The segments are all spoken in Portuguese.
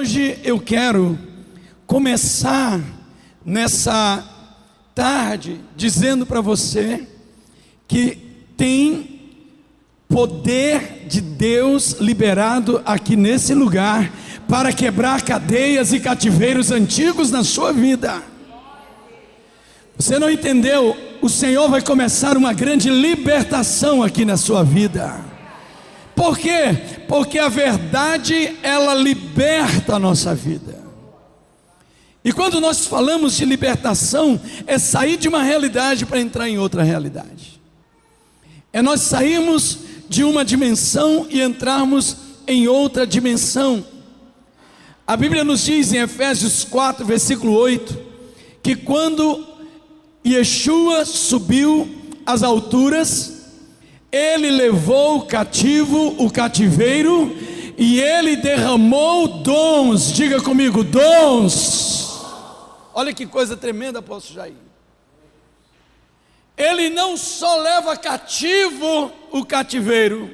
hoje eu quero começar nessa tarde dizendo para você que tem poder de Deus liberado aqui nesse lugar para quebrar cadeias e cativeiros antigos na sua vida. Você não entendeu? O Senhor vai começar uma grande libertação aqui na sua vida. Por quê? Porque a verdade, ela liberta a nossa vida. E quando nós falamos de libertação, é sair de uma realidade para entrar em outra realidade. É nós sairmos de uma dimensão e entrarmos em outra dimensão. A Bíblia nos diz em Efésios 4, versículo 8, que quando Yeshua subiu às alturas, ele levou cativo o cativeiro e ele derramou dons. Diga comigo, dons. Olha que coisa tremenda, apóstolo Jair. Ele não só leva cativo o cativeiro,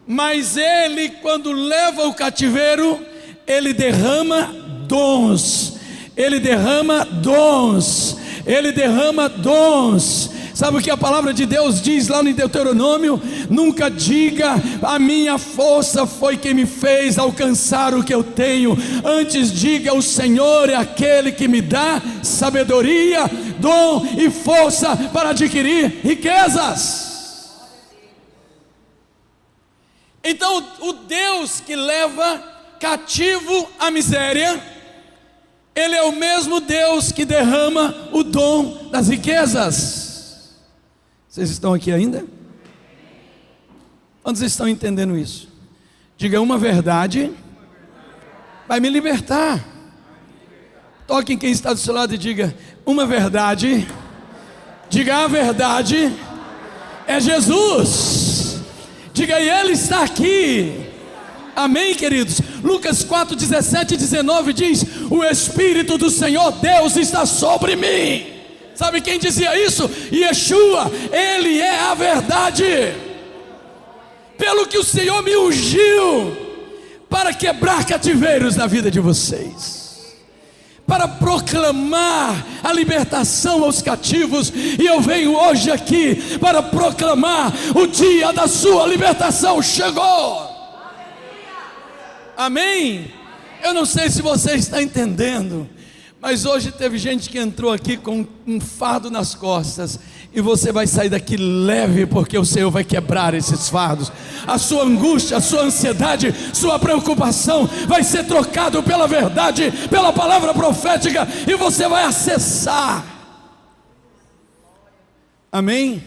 mas ele, quando leva o cativeiro, ele derrama dons. Ele derrama dons. Ele derrama dons. Sabe o que a palavra de Deus diz lá no Deuteronômio? Nunca diga, a minha força foi quem me fez alcançar o que eu tenho. Antes diga, o Senhor é aquele que me dá sabedoria, dom e força para adquirir riquezas. Então o Deus que leva cativo a miséria, Ele é o mesmo Deus que derrama o dom das riquezas. Vocês estão aqui ainda? Quantos estão entendendo isso? Diga, uma verdade vai me libertar. Toque em quem está do seu lado e diga, uma verdade. Diga, a verdade é Jesus. Diga, e Ele está aqui. Amém, queridos? Lucas 4, 17 e 19 diz, o Espírito do Senhor Deus está sobre mim. Sabe quem dizia isso? Yeshua, Ele é a verdade. Pelo que o Senhor me ungiu para quebrar cativeiros na vida de vocês, para proclamar a libertação aos cativos. E eu venho hoje aqui para proclamar o dia da sua libertação chegou. Amém? Eu não sei se você está entendendo, mas hoje teve gente que entrou aqui com um fardo nas costas, e você vai sair daqui leve, porque o Senhor vai quebrar esses fardos. A sua angústia, a sua ansiedade, sua preocupação vai ser trocado pela verdade, pela palavra profética, e você vai acessar. Amém?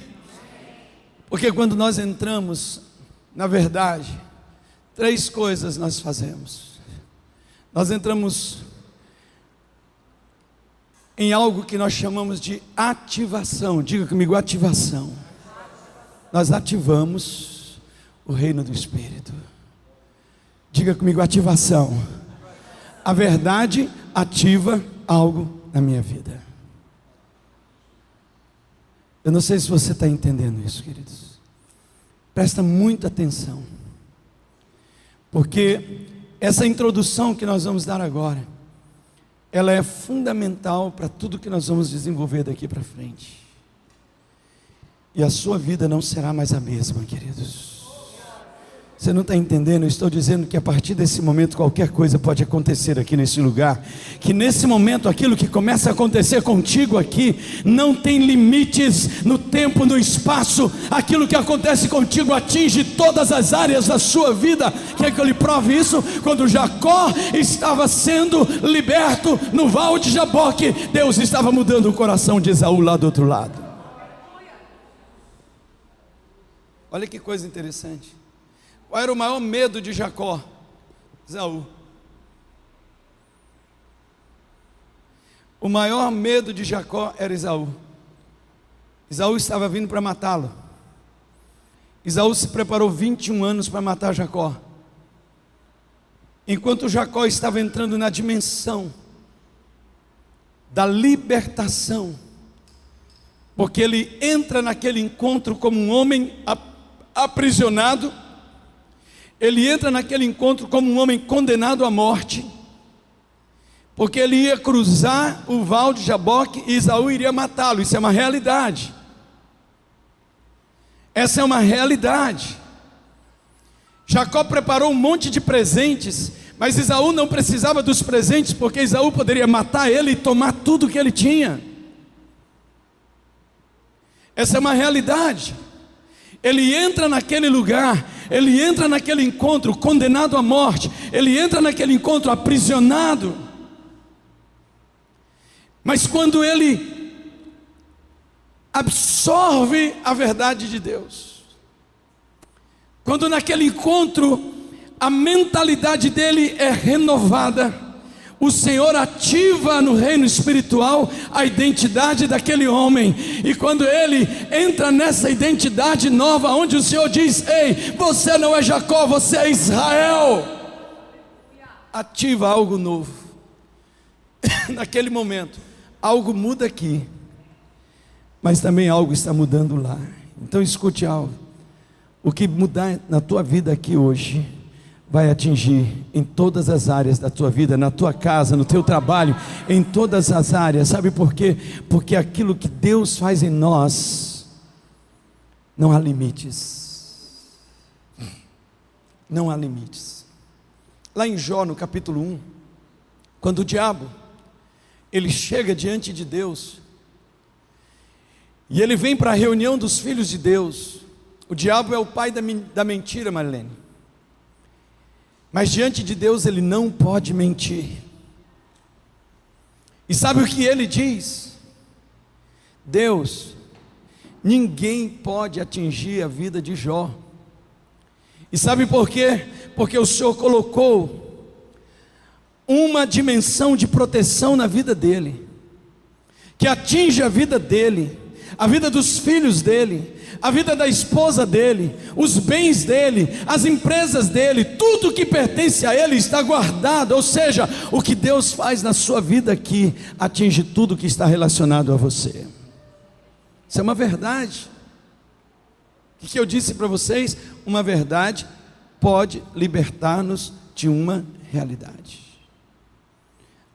Porque quando nós entramos na verdade, três coisas nós fazemos. Nós entramos em algo que nós chamamos de ativação. Diga comigo, ativação. Nós ativamos o reino do Espírito. Diga comigo, ativação. A verdade ativa algo na minha vida. Eu não sei se você está entendendo isso, queridos. Presta muita atenção, porque essa introdução que nós vamos dar agora, ela é fundamental para tudo que nós vamos desenvolver daqui para frente. E a sua vida não será mais a mesma, queridos. Você não está entendendo? Eu estou dizendo que a partir desse momento qualquer coisa pode acontecer aqui nesse lugar. Que nesse momento aquilo que começa a acontecer contigo aqui não tem limites no tempo, no espaço. Aquilo que acontece contigo atinge todas as áreas da sua vida. Quer que eu lhe prove isso? Quando Jacó estava sendo liberto no Val de Jaboque, Deus estava mudando o coração de Esaú lá do outro lado. Olha que coisa interessante. Qual era o maior medo de Jacó? Esaú. O maior medo de Jacó era Esaú. Esaú estava vindo para matá-lo. Esaú se preparou 21 anos para matar Jacó. Enquanto Jacó estava entrando na dimensão da libertação, porque ele entra naquele encontro como um homem aprisionado. ele entra naquele encontro como um homem condenado à morte, porque ele ia cruzar o val de Jaboque e Esaú iria matá-lo. Isso é uma realidade. Essa é uma realidade. Jacó preparou um monte de presentes, mas Esaú não precisava dos presentes, porque Esaú poderia matar ele e tomar tudo que ele tinha. Essa é uma realidade. Ele entra naquele lugar, ele entra naquele encontro condenado à morte, ele entra naquele encontro aprisionado. Mas quando ele absorve a verdade de Deus, quando naquele encontro a mentalidade dele é renovada, o Senhor ativa no reino espiritual a identidade daquele homem, e quando ele entra nessa identidade nova, onde o Senhor diz: ei, você não é Jacó, você é Israel, ativa algo novo. Naquele momento, algo muda aqui, mas também algo está mudando lá. Então escute algo: o que mudar na tua vida aqui hoje, vai atingir em todas as áreas da tua vida, na tua casa, no teu trabalho, em todas as áreas. Sabe por quê? Porque aquilo que Deus faz em nós, não há limites. Não há limites. Lá em Jó, no capítulo 1, quando o diabo, ele chega diante de Deus, e ele vem para a reunião dos filhos de Deus. O diabo é o pai da mentira, Marlene. Mas diante de Deus ele não pode mentir. E sabe o que ele diz? Deus, ninguém pode atingir a vida de Jó. E sabe por quê? Porque o Senhor colocou uma dimensão de proteção na vida dele, que atinge a vida dele, a vida dos filhos dele, a vida da esposa dele, os bens dele, as empresas dele, tudo que pertence a ele está guardado. Ou seja, o que Deus faz na sua vida aqui, atinge tudo que está relacionado a você. Isso é uma verdade. O que eu disse para vocês? Uma verdade pode libertar-nos de uma realidade.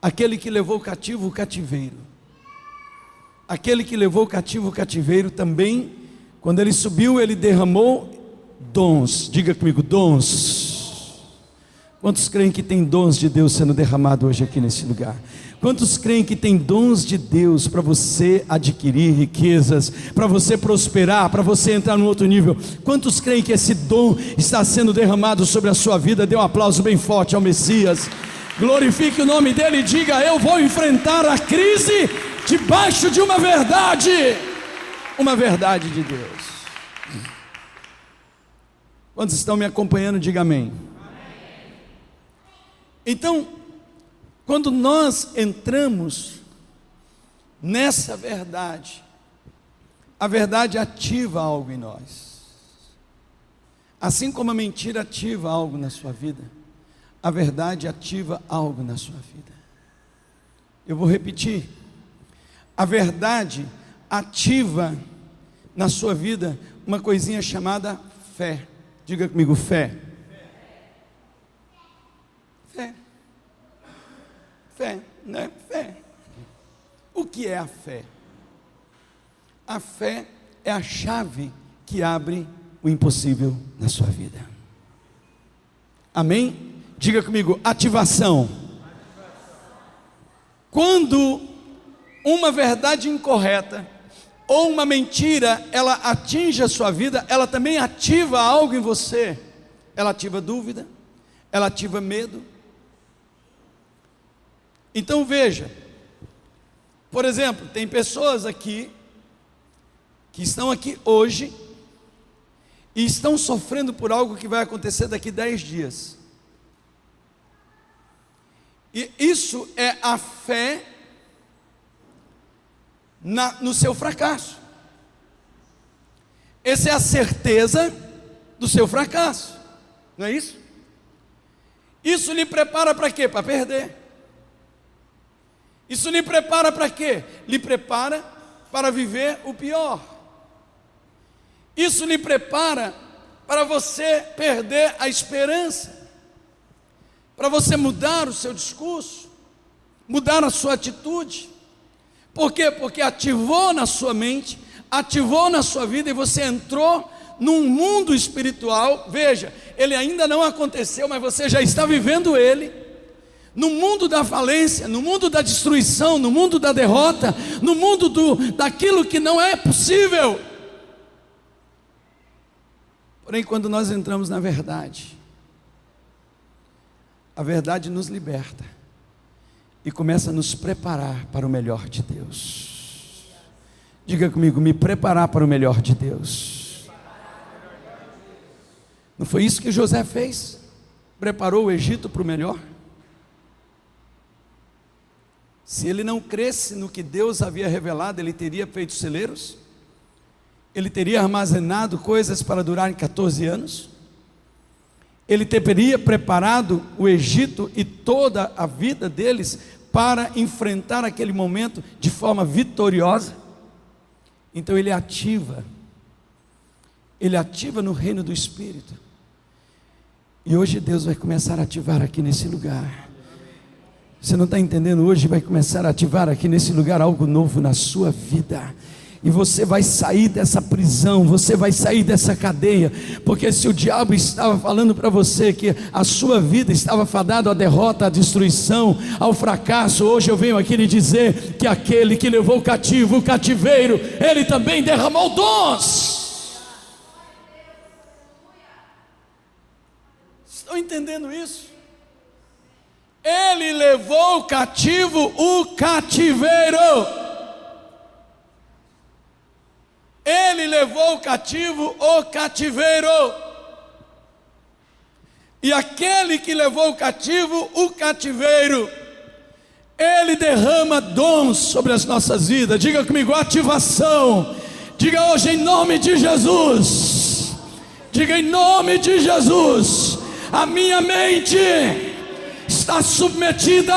Aquele que levou cativo o cativeiro, aquele que levou cativo o cativeiro também, quando ele subiu, ele derramou dons. Diga comigo, dons. Quantos creem que tem dons de Deus sendo derramado hoje aqui nesse lugar? Quantos creem que tem dons de Deus para você adquirir riquezas, para você prosperar, para você entrar num outro nível? Quantos creem que esse dom está sendo derramado sobre a sua vida? Dê um aplauso bem forte ao Messias. Glorifique o nome dele e diga: eu vou enfrentar a crise debaixo de uma verdade de Deus. Quantos estão me acompanhando? Diga amém. Então, quando nós entramos nessa verdade, a verdade ativa algo em nós. Assim como a mentira ativa algo na sua vida, a verdade ativa algo na sua vida. Eu vou repetir: a verdade ativa na sua vida uma coisinha chamada fé. Diga comigo, fé. Fé. Fé, né? Fé. O que é a fé? A fé é a chave que abre o impossível na sua vida. Amém? Diga comigo, ativação. Quando uma verdade incorreta ou uma mentira, ela atinge a sua vida, ela também ativa algo em você. Ela ativa dúvida, ela ativa medo. Então veja, por exemplo, tem pessoas aqui, que estão aqui hoje, e estão sofrendo por algo que vai acontecer daqui 10 dias. E isso é a fé no seu fracasso. Essa é a certeza do seu fracasso, não é isso? Isso lhe prepara para quê? Para perder. Isso lhe prepara para quê? Lhe prepara para viver o pior. Isso lhe prepara para você perder a esperança, para você mudar o seu discurso, mudar a sua atitude. Por quê? Porque ativou na sua mente, ativou na sua vida, e você entrou num mundo espiritual. Veja, ele ainda não aconteceu, mas você já está vivendo ele, no mundo da falência, no mundo da destruição, no mundo da derrota, no mundo daquilo que não é possível. Porém, quando nós entramos na verdade, a verdade nos liberta e começa a nos preparar para o melhor de Deus. Diga comigo: me preparar para o melhor de Deus. Não foi isso que José fez? Preparou o Egito para o melhor? Se ele não cresce no que Deus havia revelado, ele teria feito celeiros? Ele teria armazenado coisas para durarem 14 anos? Ele teria preparado o Egito e toda a vida deles para enfrentar aquele momento de forma vitoriosa? Então ele ativa no reino do Espírito. E hoje Deus vai começar a ativar aqui nesse lugar. Você não está entendendo? Hoje vai começar a ativar aqui nesse lugar algo novo na sua vida. E você vai sair dessa prisão, você vai sair dessa cadeia, porque se o diabo estava falando para você que a sua vida estava fadada à derrota, à destruição, ao fracasso, hoje eu venho aqui lhe dizer que aquele que levou o cativo, o cativeiro, ele também derramou dons. Estão entendendo isso? Ele levou cativo o cativeiro. Ele levou cativo o cativeiro. E aquele que levou o cativo o cativeiro, ele derrama dons sobre as nossas vidas. Diga comigo: ativação. Diga hoje em nome de Jesus. Diga em nome de Jesus: a minha mente está submetida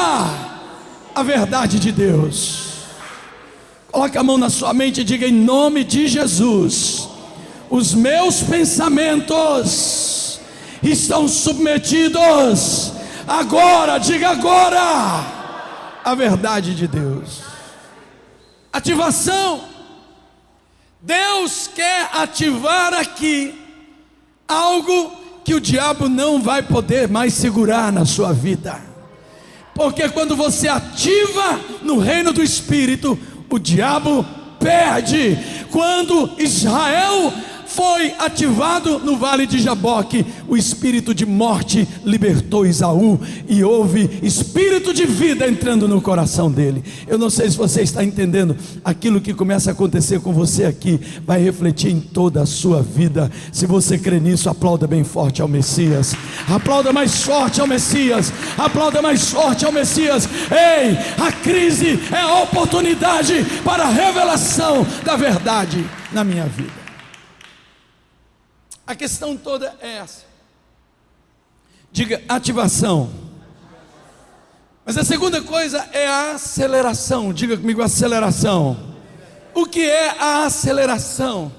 à verdade de Deus. Coloque a mão na sua mente e diga: em nome de Jesus, os meus pensamentos estão submetidos agora, diga agora, à verdade de Deus. Ativação. Deus quer ativar aqui algo que o diabo não vai poder mais segurar na sua vida, porque quando você ativa no reino do Espírito, o diabo perde. Quando Israel foi ativado no vale de Jaboque, o espírito de morte libertou Esaú, e houve espírito de vida entrando no coração dele. Eu não sei se você está entendendo. Aquilo que começa a acontecer com você aqui vai refletir em toda a sua vida. Se você crê nisso, aplauda bem forte ao Messias. Aplauda mais forte ao Messias. Aplauda mais forte ao Messias. Ei, a crise é a oportunidade para a revelação da verdade na minha vida. A questão toda é essa. Diga ativação. Mas a segunda coisa é a aceleração. Diga comigo: aceleração. O que é a aceleração?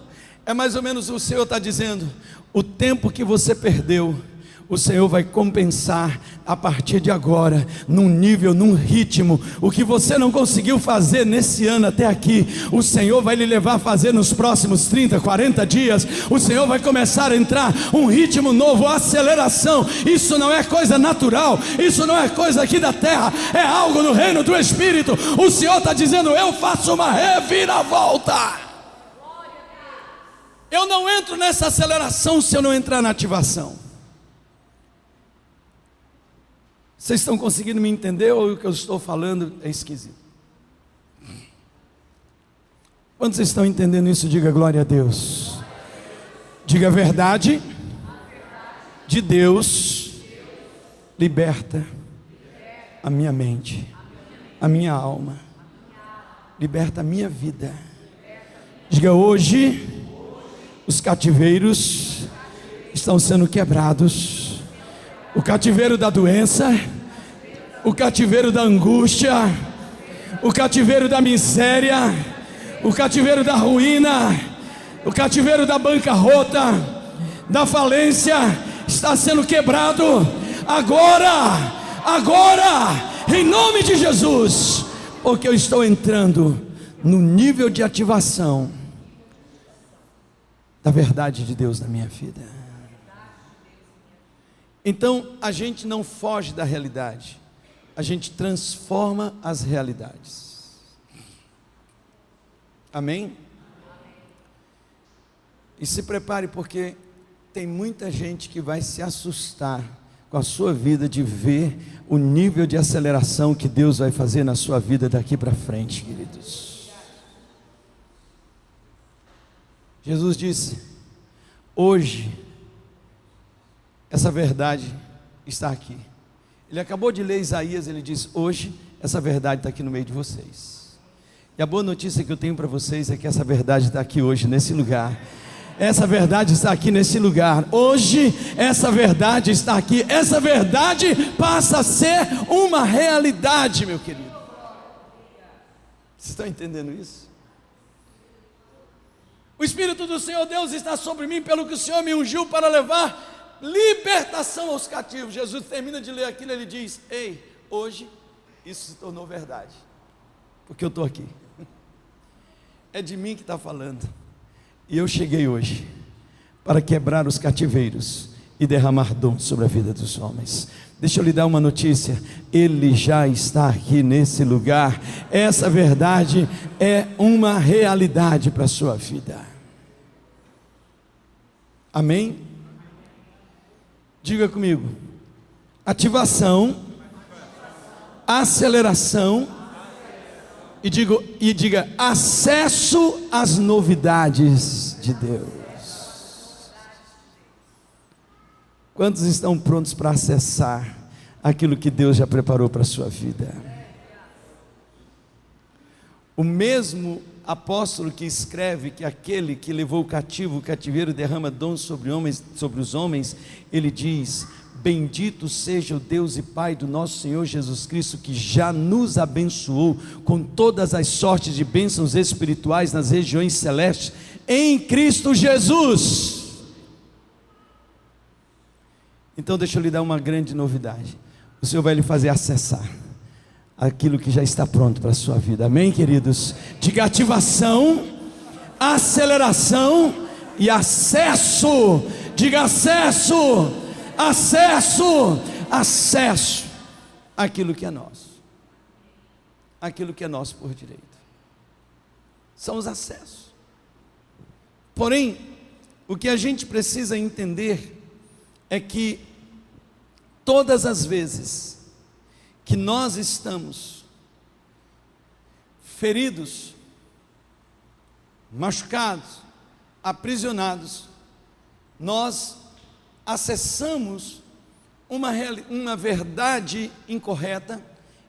É mais ou menos o Senhor está dizendo: o tempo que você perdeu, o Senhor vai compensar a partir de agora, num nível, num ritmo. O que você não conseguiu fazer nesse ano até aqui, o Senhor vai lhe levar a fazer nos próximos 30, 40 dias. O Senhor vai começar a entrar um ritmo novo, aceleração. Isso não é coisa natural, isso não é coisa aqui da terra, é algo no reino do Espírito. O Senhor está dizendo: eu faço uma reviravolta. Eu não entro nessa aceleração se eu não entrar na ativação. Vocês estão conseguindo me entender, ou o que eu estou falando é esquisito? Quando vocês estão entendendo isso, diga glória a Deus. Diga: a verdade de Deus liberta a minha mente, a minha alma, liberta a minha vida. Diga: hoje os cativeiros estão sendo quebrados. O cativeiro da doença, o cativeiro da angústia, o cativeiro da miséria, o cativeiro da ruína, o cativeiro da bancarrota. da falência está sendo quebrado agora, em nome de Jesus, porque eu estou entrando no nível de ativação da verdade de Deus na minha vida. Então a gente não foge da realidade, a gente transforma as realidades. Amém? E se prepare, porque tem muita gente que vai se assustar com a sua vida de ver o nível de aceleração que Deus vai fazer na sua vida daqui para frente, queridos. Jesus disse: hoje essa verdade está aqui. Ele acabou de ler Isaías, ele diz: hoje essa verdade está aqui no meio de vocês. E a boa notícia que eu tenho para vocês é que essa verdade está aqui hoje, nesse lugar. Essa verdade está aqui nesse lugar. Hoje essa verdade está aqui. Essa verdade passa a ser uma realidade, meu querido. Vocês estão entendendo isso? O Espírito do Senhor Deus está sobre mim, pelo que o Senhor me ungiu para levar libertação aos cativos. Jesus termina de ler aquilo, ele diz: ei, hoje isso se tornou verdade, porque eu estou aqui. É de mim que está falando. E eu cheguei hoje para quebrar os cativeiros e derramar dom sobre a vida dos homens. Deixa eu lhe dar uma notícia: Ele já está aqui nesse lugar. Essa verdade é uma realidade para a sua vida. Amém? Diga comigo: ativação, aceleração, e diga acesso às novidades de Deus. Quantos estão prontos para acessar aquilo que Deus já preparou para a sua vida? O mesmo apóstolo que escreve que aquele que levou o cativeiro derrama dons sobre os homens, ele diz: bendito seja o Deus e Pai do nosso Senhor Jesus Cristo, que já nos abençoou com todas as sortes de bênçãos espirituais nas regiões celestes, em Cristo Jesus. Então deixa eu lhe dar uma grande novidade: o Senhor vai lhe fazer acessar aquilo que já está pronto para a sua vida. Amém, queridos? Diga ativação, aceleração e acesso. Diga acesso àquilo que é nosso, aquilo que é nosso por direito. São os acessos. Porém, o que a gente precisa entender é que todas as vezes que nós estamos feridos, machucados, aprisionados, nós acessamos uma verdade incorreta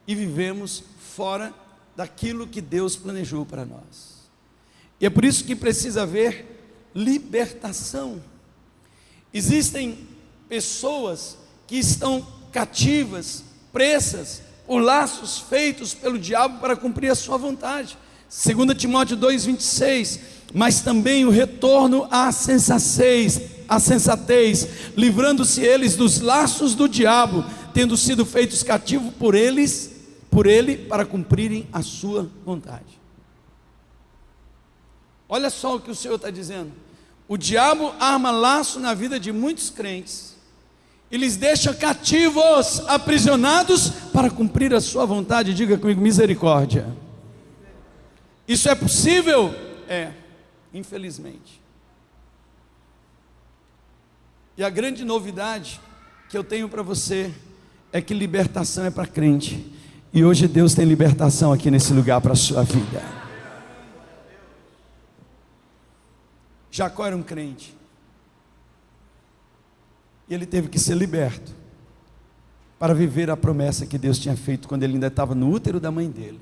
e vivemos fora daquilo que Deus planejou para nós. E é por isso que precisa haver libertação. Existem pessoas que estão cativas, presas por laços feitos pelo diabo para cumprir a sua vontade. 2 Timóteo 2,26, mas também o retorno à sensatez, livrando-se eles dos laços do diabo, tendo sido feitos cativos por ele, para cumprirem a sua vontade. Olha só o que o Senhor está dizendo: o diabo arma laço na vida de muitos crentes, e lhes deixa cativos, aprisionados, para cumprir a sua vontade. Diga comigo: misericórdia. Isso é possível? É, infelizmente. E a grande novidade que eu tenho para você é que libertação é para crente. E hoje Deus tem libertação aqui nesse lugar para a sua vida. Jacó era um crente, e ele teve que ser liberto para viver a promessa que Deus tinha feito quando ele ainda estava no útero da mãe dele.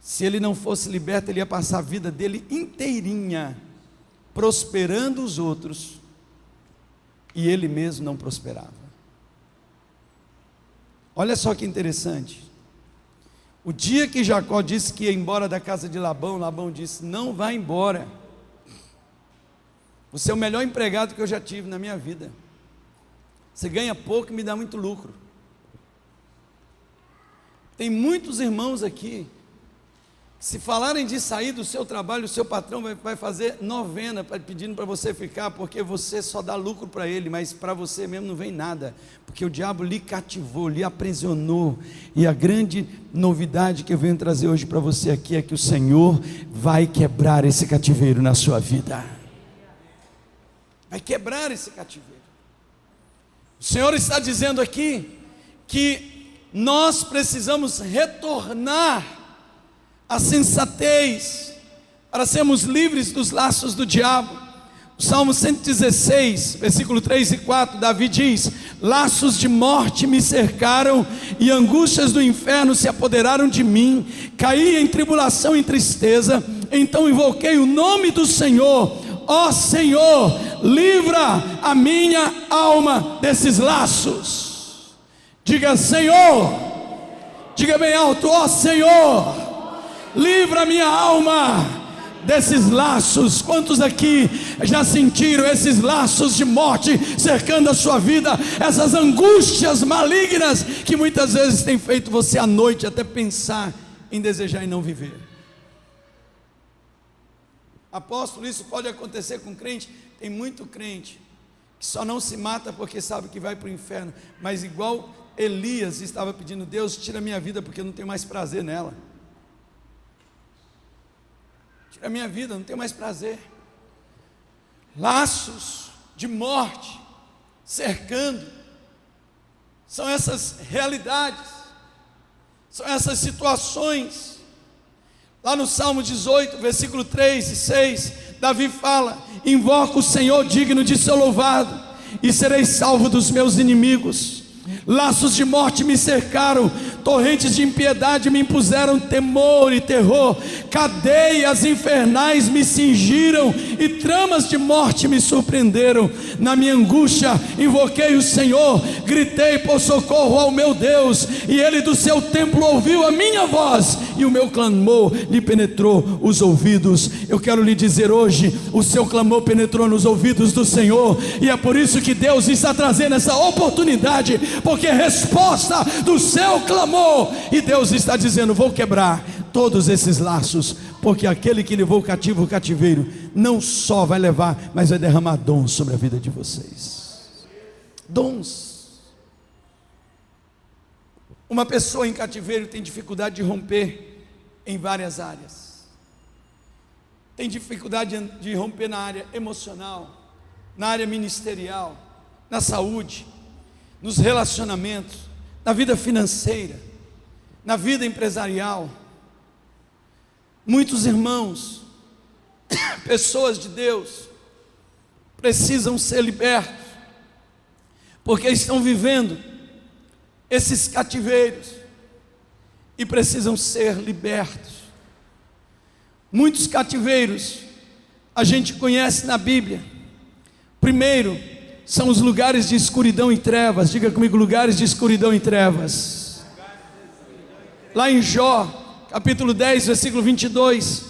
Se ele não fosse liberto, ele ia passar a vida dele inteirinha prosperando os outros, e ele mesmo não prosperava. Olha só que interessante: o dia que Jacó disse que ia embora da casa de Labão, Labão disse: não vá embora, Você é o melhor empregado que eu já tive na minha vida. Você ganha pouco e me dá muito lucro. Tem muitos irmãos aqui, se falarem de sair do seu trabalho, o seu patrão vai fazer novena pedindo para você ficar, porque você só dá lucro para ele, mas para você mesmo não vem nada, porque o diabo lhe cativou, lhe aprisionou. E a grande novidade que eu venho trazer hoje para você aqui é que o Senhor vai quebrar esse cativeiro na sua vida. Vai quebrar esse cativeiro. O Senhor está dizendo aqui que nós precisamos retornar à sensatez para sermos livres dos laços do diabo. O Salmo 116, versículo 3 e 4, Davi diz: laços de morte me cercaram e angústias do inferno se apoderaram de mim, caí em tribulação e tristeza, então invoquei o nome do Senhor. Ó Senhor, livra a minha alma desses laços. Diga: Senhor, diga bem alto: ó Senhor, livra a minha alma desses laços. Quantos aqui já sentiram esses laços de morte cercando a sua vida, essas angústias malignas que muitas vezes tem feito você à noite até pensar em desejar e não viver? Apóstolo, isso pode acontecer com crente? Tem muito crente que só não se mata porque sabe que vai para o inferno, mas igual Elias estava pedindo: Deus, tira a minha vida porque eu não tenho mais prazer nela. Tira a minha vida, eu não tenho mais prazer. Laços de morte cercando, são essas realidades, são essas situações. Lá no Salmo 18, versículo 3 e 6, Davi fala: invoco o Senhor digno de ser louvado, e serei salvo dos meus inimigos. Laços de morte me cercaram, torrentes de impiedade me impuseram temor e terror, cadeias infernais me cingiram e tramas de morte me surpreenderam. Na minha angústia invoquei o Senhor, gritei por socorro ao meu Deus, e Ele do seu templo ouviu a minha voz, e o meu clamor lhe penetrou os ouvidos. Eu quero lhe dizer hoje: o seu clamor penetrou nos ouvidos do Senhor, e é por isso que Deus está trazendo essa oportunidade, porque é resposta do seu clamor, e Deus está dizendo: vou quebrar todos esses laços, porque aquele que levou o cativo o cativeiro, não só vai levar, mas vai derramar dons sobre a vida de vocês. Dons. Uma pessoa em cativeiro tem dificuldade de romper em várias áreas. Tem dificuldade de romper na área emocional, na área ministerial, na saúde, nos relacionamentos, na vida financeira, na vida empresarial. Muitos irmãos, pessoas de Deus, precisam ser libertos, porque estão vivendo esses cativeiros e precisam ser libertos. Muitos cativeiros a gente conhece na Bíblia. Primeiro, são os lugares de escuridão e trevas. Diga comigo: lugares de escuridão e trevas. Lá em Jó, capítulo 10, versículo 22,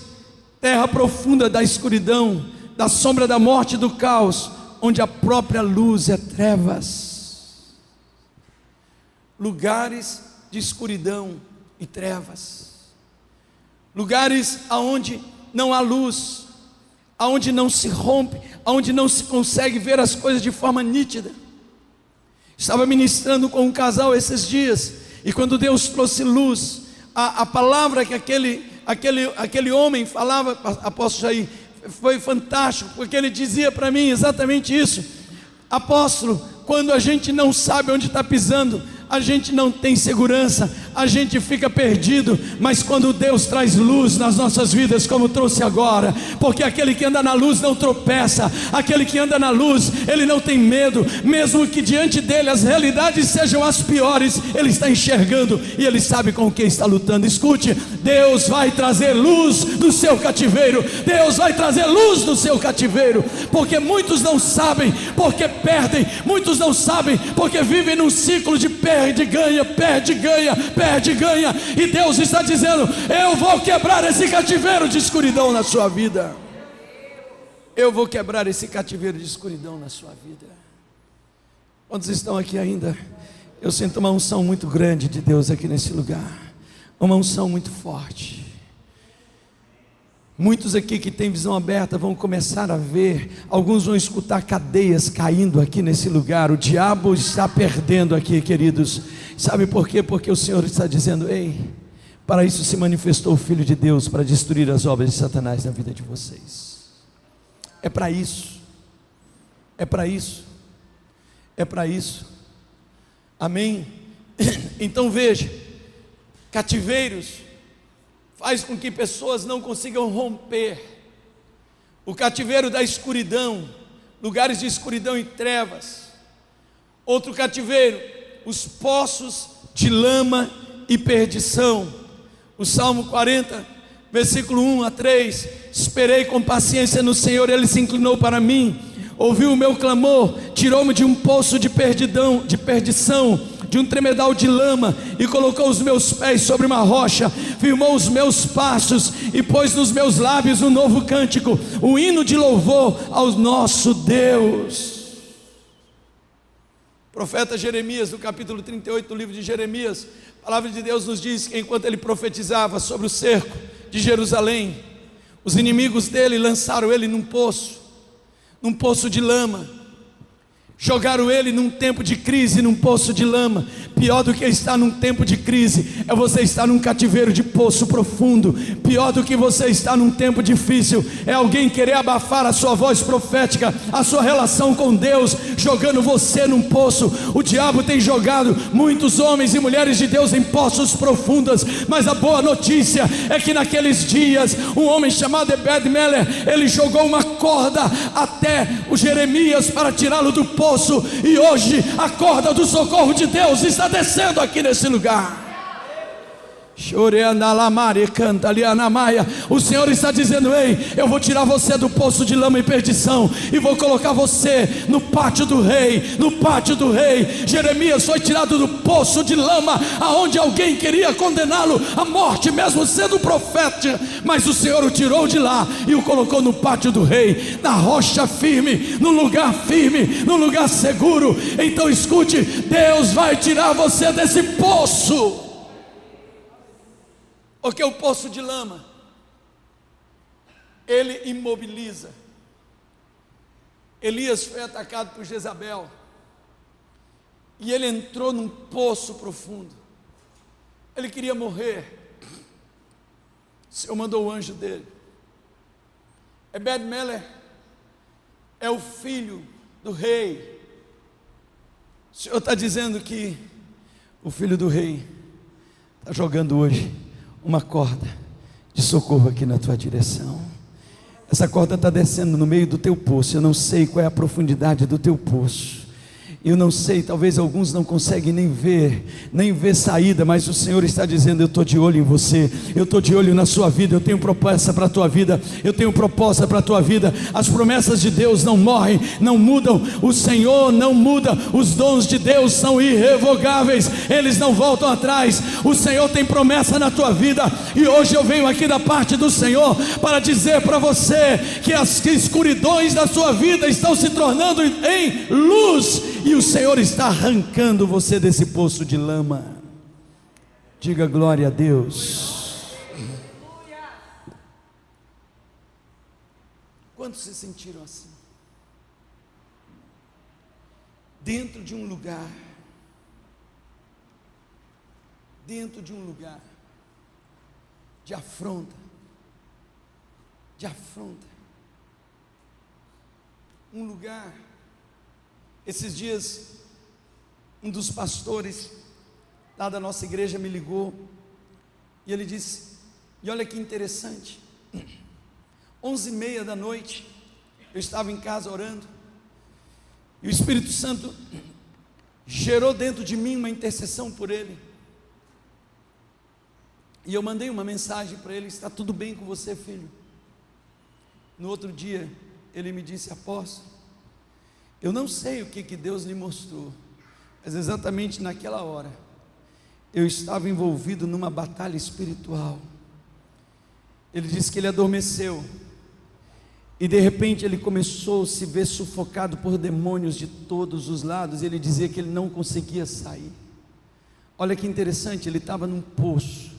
terra profunda da escuridão, da sombra da morte e do caos, onde a própria luz é trevas. Lugares de escuridão e trevas. Lugares aonde não há luz, aonde não se rompe, aonde não se consegue ver as coisas de forma nítida. Estava ministrando com um casal esses dias, e quando Deus trouxe luz, a palavra que aquele homem falava, apóstolo Jair, foi fantástico, porque ele dizia para mim exatamente isso: apóstolo, quando a gente não sabe onde está pisando, a gente não tem segurança, a gente fica perdido, mas quando Deus traz luz nas nossas vidas, como trouxe agora, porque aquele que anda na luz não tropeça, aquele que anda na luz, ele não tem medo, mesmo que diante dele as realidades sejam as piores, ele está enxergando e ele sabe com o que está lutando. Escute, Deus vai trazer luz do seu cativeiro, Deus vai trazer luz do seu cativeiro, porque muitos não sabem, porque perdem, muitos não sabem, porque vivem num ciclo de perde, ganha, perde, ganha, perde, ganha, e Deus está dizendo: eu vou quebrar esse cativeiro de escuridão na sua vida. eu vou quebrar esse cativeiro de escuridão na sua vida. Quantos estão aqui ainda? Eu sinto uma unção muito grande de Deus aqui nesse lugar, uma unção muito forte. Muitos aqui que têm visão aberta vão começar a ver, alguns vão escutar cadeias caindo aqui nesse lugar. O diabo está perdendo aqui, queridos. Sabe por quê? Porque o Senhor está dizendo: ei, para isso se manifestou o Filho de Deus, para destruir as obras de Satanás na vida de vocês. É para isso, é para isso, é para isso. Amém? Então veja, cativeiros faz com que pessoas não consigam romper. O cativeiro da escuridão, lugares de escuridão e trevas. Outro cativeiro, os poços de lama e perdição. O Salmo 40, versículo 1 a 3: esperei com paciência no Senhor, Ele se inclinou para mim, ouviu o meu clamor, tirou-me de um poço de perdição, de um tremedal de lama, e colocou os meus pés sobre uma rocha, firmou os meus passos, e pôs nos meus lábios um novo cântico, um hino de louvor ao nosso Deus. Profeta Jeremias, no capítulo 38 do livro de Jeremias, a palavra de Deus nos diz que enquanto ele profetizava sobre o cerco de Jerusalém, os inimigos dele lançaram ele num poço de lama. Jogaram ele num tempo de crise, num poço de lama. Pior do que estar num tempo de crise é você estar num cativeiro de poço profundo. Pior do que você estar num tempo difícil é alguém querer abafar a sua voz profética, a sua relação com Deus, jogando você num poço. O diabo tem jogado muitos homens e mulheres de Deus em poços profundos, mas a boa notícia é que naqueles dias um homem chamado Ebed-Melech, ele jogou uma corda até o Jeremias para tirá-lo do poço. E hoje a corda do socorro de Deus está descendo aqui nesse lugar. O Senhor está dizendo: ei, eu vou tirar você do poço de lama e perdição, e vou colocar você no pátio do rei. No pátio do rei, Jeremias foi tirado do poço de lama, aonde alguém queria condená-lo à morte, mesmo sendo profeta, mas o Senhor o tirou de lá e o colocou no pátio do rei, na rocha firme, no lugar firme, no lugar seguro. Então escute, Deus vai tirar você desse poço. Porque o poço de lama, ele imobiliza. Elias foi atacado por Jezabel, e ele entrou num poço profundo. Ele queria morrer. O Senhor mandou o anjo dele. Ebed-Melech é o filho do rei. O Senhor está dizendo que o filho do rei está jogando hoje uma corda de socorro aqui na tua direção. Essa corda está descendo no meio do teu poço. Eu não sei qual é a profundidade do teu poço. Eu não sei, talvez alguns não conseguem nem ver saída, mas o Senhor está dizendo: eu estou de olho em você, eu estou de olho na sua vida, eu tenho promessa para a tua vida, eu tenho proposta para a tua vida. As promessas de Deus não morrem, não mudam, o Senhor não muda, os dons de Deus são irrevogáveis, eles não voltam atrás. O Senhor tem promessa na tua vida, e hoje eu venho aqui da parte do Senhor para dizer para você que as escuridões da sua vida estão se tornando em luz, e o Senhor está arrancando você desse poço de lama. Diga glória a Deus. Quantos se sentiram assim? Dentro de um lugar de afronta, um lugar. Esses dias, um dos pastores lá da nossa igreja me ligou, e ele disse, e olha que interessante, 11h30 da noite, eu estava em casa orando, e o Espírito Santo gerou dentro de mim uma intercessão por ele, e eu mandei uma mensagem para ele: está tudo bem com você, filho? No outro dia, ele me disse: apóstolo, eu não sei o que Deus lhe mostrou, mas exatamente naquela hora, eu estava envolvido numa batalha espiritual. Ele disse que ele adormeceu, E de repente ele começou a se ver sufocado por demônios de todos os lados. Ele dizia que ele não conseguia sair. Olha que interessante, ele estava num poço.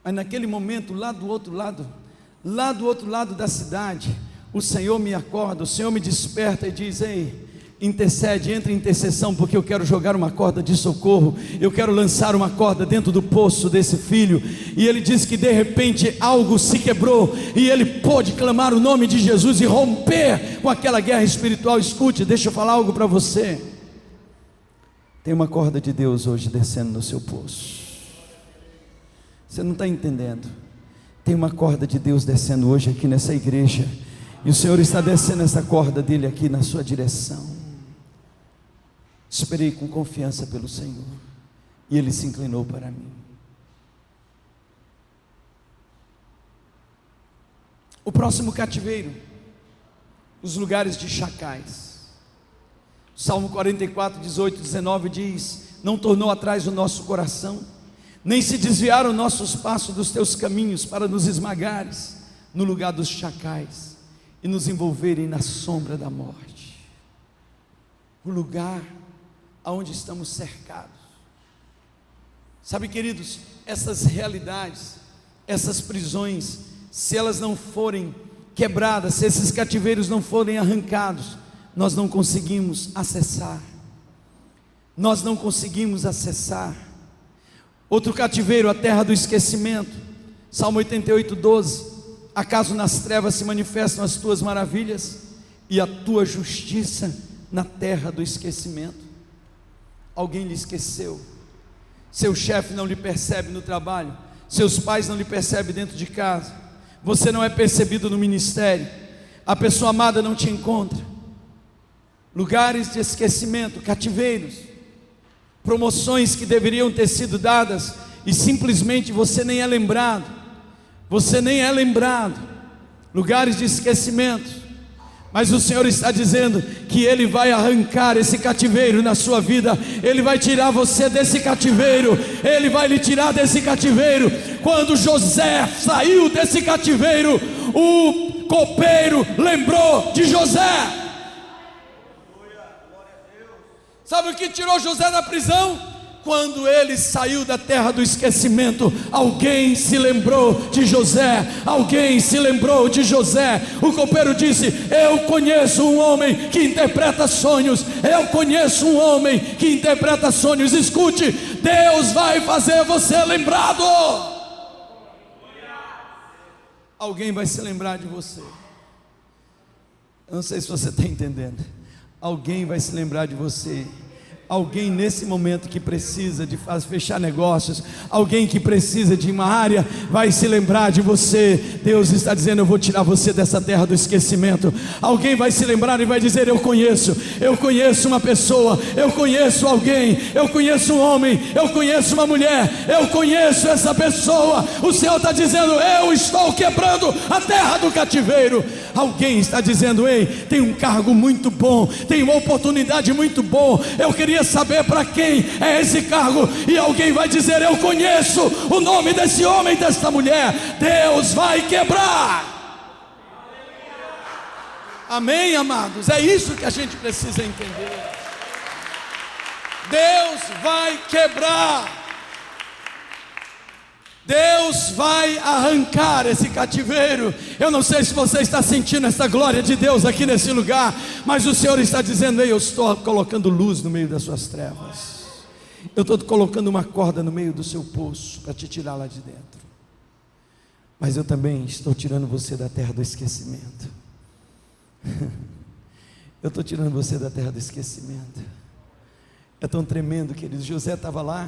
Mas naquele momento, lá do outro lado da cidade, o Senhor me acorda, o Senhor me desperta e diz: ei, intercede, entre em intercessão, porque eu quero jogar uma corda de socorro, eu quero lançar uma corda dentro do poço desse filho. E ele diz que de repente algo se quebrou, e ele pôde clamar o nome de Jesus e romper com aquela guerra espiritual. Escute, deixa eu falar algo para você. Tem uma corda de Deus hoje descendo no seu poço. Você não está entendendo. Tem uma corda de Deus descendo hoje aqui nessa igreja, e o Senhor está descendo essa corda dele aqui na sua direção. Esperei com confiança pelo Senhor, e Ele se inclinou para mim. O próximo cativeiro, os lugares de chacais. Salmo 44, 18, 19 diz: não tornou atrás o nosso coração, nem se desviaram nossos passos dos teus caminhos, para nos esmagares no lugar dos chacais e nos envolverem na sombra da morte. O lugar aonde estamos cercados. Sabe, queridos, essas realidades, essas prisões, se elas não forem quebradas, se esses cativeiros não forem arrancados, nós não conseguimos acessar. Nós não conseguimos acessar. Outro cativeiro, a terra do esquecimento. Salmo 88, 12. Acaso nas trevas se manifestam as tuas maravilhas, e a tua justiça na terra do esquecimento? Alguém lhe esqueceu. Seu chefe não lhe percebe no trabalho, seus pais não lhe percebem dentro de casa, você não é percebido no ministério, a pessoa amada não te encontra. Lugares de esquecimento, cativeiros, promoções que deveriam ter sido dadas e simplesmente você nem é lembrado. Você nem é lembrado. Lugares de esquecimento. Mas o Senhor está dizendo que Ele vai arrancar esse cativeiro na sua vida. Ele vai tirar você desse cativeiro. Ele vai lhe tirar desse cativeiro. Quando José saiu desse cativeiro, o copeiro lembrou de José. Sabe o que tirou José da prisão? Quando ele saiu da terra do esquecimento, alguém se lembrou de José. Alguém se lembrou de José. O copeiro disse: eu conheço um homem que interpreta sonhos. Eu conheço um homem que interpreta sonhos. Escute, Deus vai fazer você lembrado. Alguém vai se lembrar de você. Eu não sei se você está entendendo. Alguém vai se lembrar de você. Alguém nesse momento que precisa de fechar negócios, alguém que precisa de uma área, vai se lembrar de você. Deus está dizendo: eu vou tirar você dessa terra do esquecimento. Alguém vai se lembrar e vai dizer: eu conheço uma pessoa, eu conheço alguém, eu conheço um homem, eu conheço uma mulher, eu conheço essa pessoa. O Senhor está dizendo: eu estou quebrando a terra do cativeiro. Alguém está dizendo: ei, tem um cargo muito bom, tem uma oportunidade muito boa, eu queria saber para quem é esse cargo. E alguém vai dizer: eu conheço o nome desse homem, desta mulher. Deus vai quebrar. Amém, amados? É isso que a gente precisa entender. Deus vai quebrar. Deus vai arrancar esse cativeiro. Eu não sei se você está sentindo essa glória de Deus aqui nesse lugar, mas o Senhor está dizendo: ei, eu estou colocando luz no meio das suas trevas. Eu estou colocando uma corda no meio do seu poço para te tirar lá de dentro. Mas eu também estou tirando você da terra do esquecimento. Eu estou tirando você da terra do esquecimento. É tão tremendo, querido. José estava lá.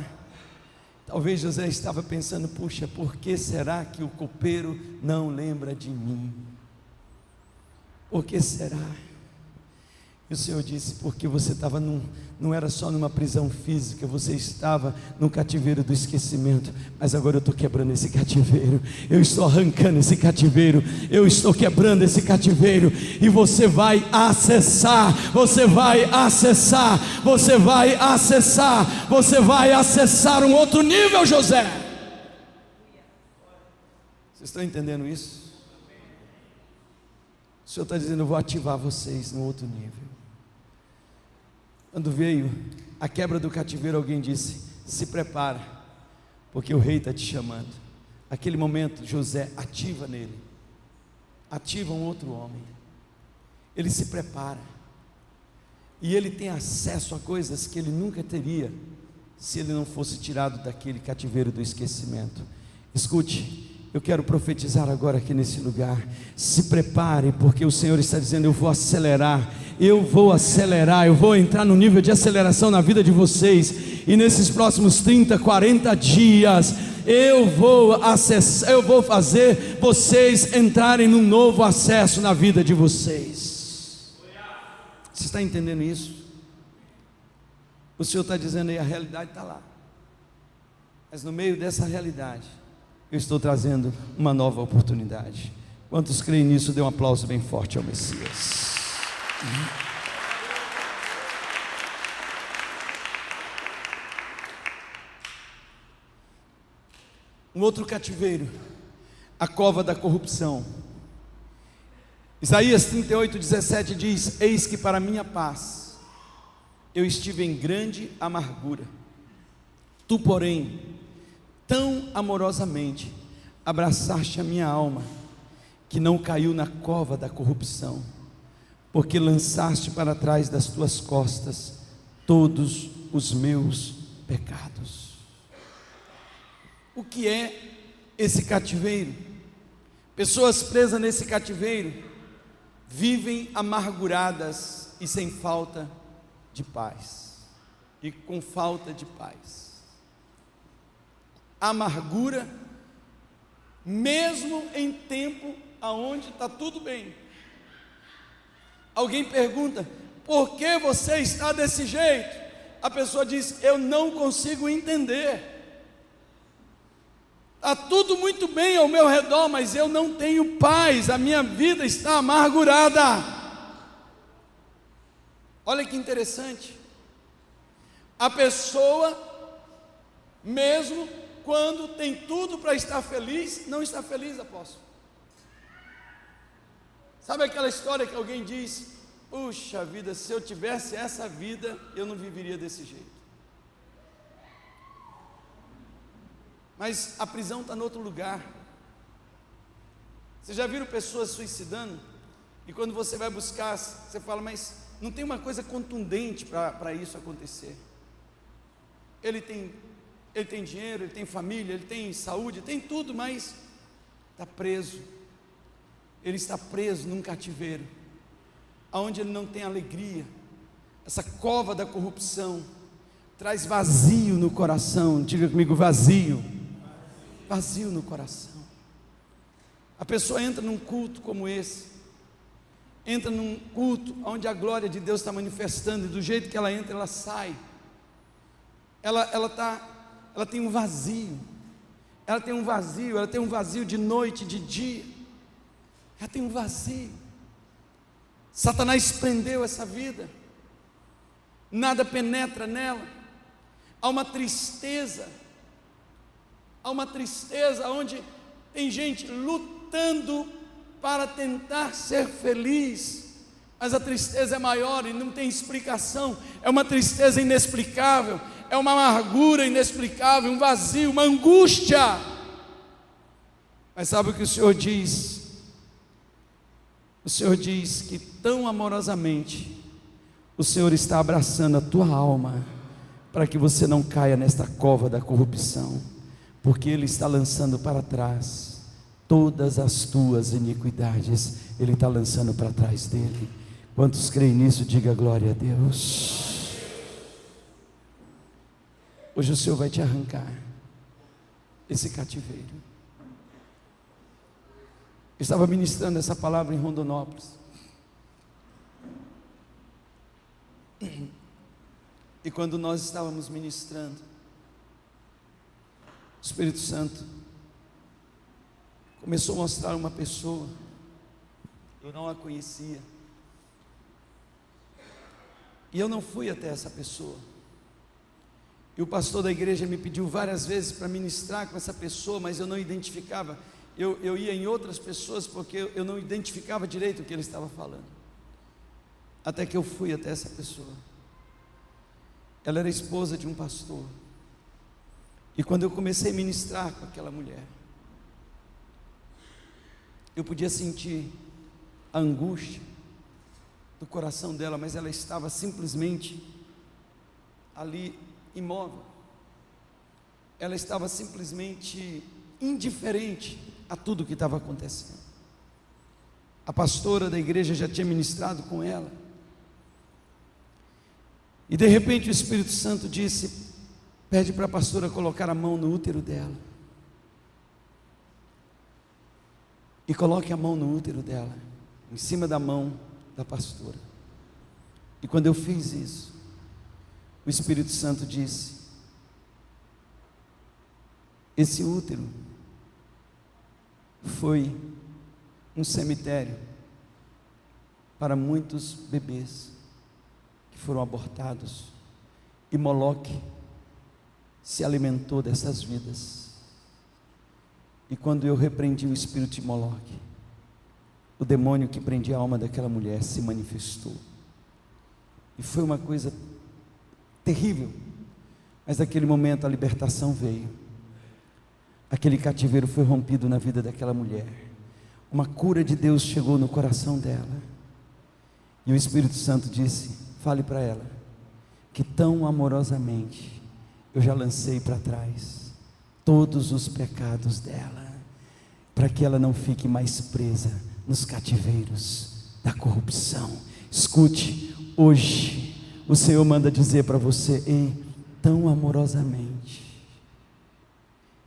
Talvez José estava pensando: puxa, por que será que o copeiro não lembra de mim? Por que será? E o Senhor disse: porque você estava não era só numa prisão física, você estava no cativeiro do esquecimento. Mas agora eu estou quebrando esse cativeiro, eu estou arrancando esse cativeiro, eu estou quebrando esse cativeiro. E você vai acessar, você vai acessar, você vai acessar, você vai acessar um outro nível, José. Vocês estão entendendo isso? O Senhor está dizendo: eu vou ativar vocês no outro nível. Quando veio a quebra do cativeiro, alguém disse: se prepara, porque o rei está te chamando. Aquele momento, José ativa nele, ativa um outro homem. Ele se prepara, e ele tem acesso a coisas que ele nunca teria se ele não fosse tirado daquele cativeiro do esquecimento. Escute, eu quero profetizar agora aqui nesse lugar: se prepare, porque o Senhor está dizendo: eu vou acelerar, eu vou entrar no nível de aceleração na vida de vocês, e nesses próximos 30, 40 dias, eu vou fazer vocês entrarem num novo acesso na vida de vocês. Você está entendendo isso? O Senhor está dizendo aí, a realidade está lá, mas no meio dessa realidade, eu estou trazendo uma nova oportunidade. Quantos creem nisso? Dê um aplauso bem forte ao Messias. Um outro cativeiro, a cova da corrupção. Isaías 38:17 diz: eis que para minha paz eu estive em grande amargura, tu porém tão amorosamente abraçaste a minha alma, que não caiu na cova da corrupção, porque lançaste para trás das tuas costas todos os meus pecados. O que é esse cativeiro? Pessoas presas nesse cativeiro vivem amarguradas e sem falta de paz, e com falta de paz. Amargura, mesmo em tempo aonde está tudo bem. Alguém pergunta: por que você está desse jeito? A pessoa diz: eu não consigo entender. Está tudo muito bem ao meu redor, mas eu não tenho paz, a minha vida está amargurada. Olha que interessante. A pessoa, mesmo quando tem tudo para estar feliz, não está feliz, apóstolo. Sabe aquela história que alguém diz: puxa vida, se eu tivesse essa vida, eu não viveria desse jeito. Mas a prisão está em outro lugar. Vocês já viram pessoas suicidando? E quando você vai buscar, você fala: mas não tem uma coisa contundente para isso acontecer. Ele tem dinheiro, ele tem família, ele tem saúde, tem tudo, mas está preso. Ele está preso num cativeiro, onde ele não tem alegria. Essa cova da corrupção traz vazio no coração. Diga comigo: vazio. Vazio no coração. A pessoa entra num culto como esse, entra num culto onde a glória de Deus está manifestando, e do jeito que ela entra, ela sai. Ela tem um vazio. Ela tem um vazio de noite, de dia. Ela tem um vazio. Satanás prendeu essa vida. Nada penetra nela. Há uma tristeza onde tem gente lutando para tentar ser feliz, mas a tristeza é maior e não tem explicação. É uma tristeza inexplicável, é uma amargura inexplicável, um vazio, uma angústia. Mas sabe o que o Senhor diz? O Senhor diz que tão amorosamente o Senhor está abraçando a tua alma, para que você não caia nesta cova da corrupção, porque Ele está lançando para trás todas as tuas iniquidades. Ele está lançando para trás dele. Quantos creem nisso? Diga glória a Deus. Hoje o Senhor vai te arrancar esse cativeiro. Eu estava ministrando essa palavra em Rondonópolis, e quando nós estávamos ministrando, o Espírito Santo começou a mostrar uma pessoa. Eu não a conhecia, e eu não fui até essa pessoa. E o pastor da igreja me pediu várias vezes para ministrar com essa pessoa, mas eu não identificava. eu ia em outras pessoas porque eu não identificava direito o que ele estava falando. Até que eu fui até essa pessoa. Ela era esposa de um pastor. E quando eu comecei a ministrar com aquela mulher, eu podia sentir a angústia do coração dela, mas ela estava simplesmente ali imóvel. Ela estava simplesmente indiferente a tudo que estava acontecendo. A pastora da igreja já tinha ministrado com ela. E de repente o Espírito Santo disse: pede para a pastora colocar a mão no útero dela. E coloque a mão no útero dela, em cima da mão da pastora. E quando eu fiz isso, o Espírito Santo disse: esse útero foi um cemitério para muitos bebês que foram abortados, e Moloque se alimentou dessas vidas. E quando eu repreendi o espírito de Moloque, o demônio que prendia a alma daquela mulher se manifestou, e foi uma coisa terrível. Mas naquele momento a libertação veio, aquele cativeiro foi rompido na vida daquela mulher, uma cura de Deus chegou no coração dela, e o Espírito Santo disse: fale para ela que tão amorosamente eu já lancei para trás todos os pecados dela, para que ela não fique mais presa nos cativeiros da corrupção. Escute, hoje o Senhor manda dizer para você: ei, tão amorosamente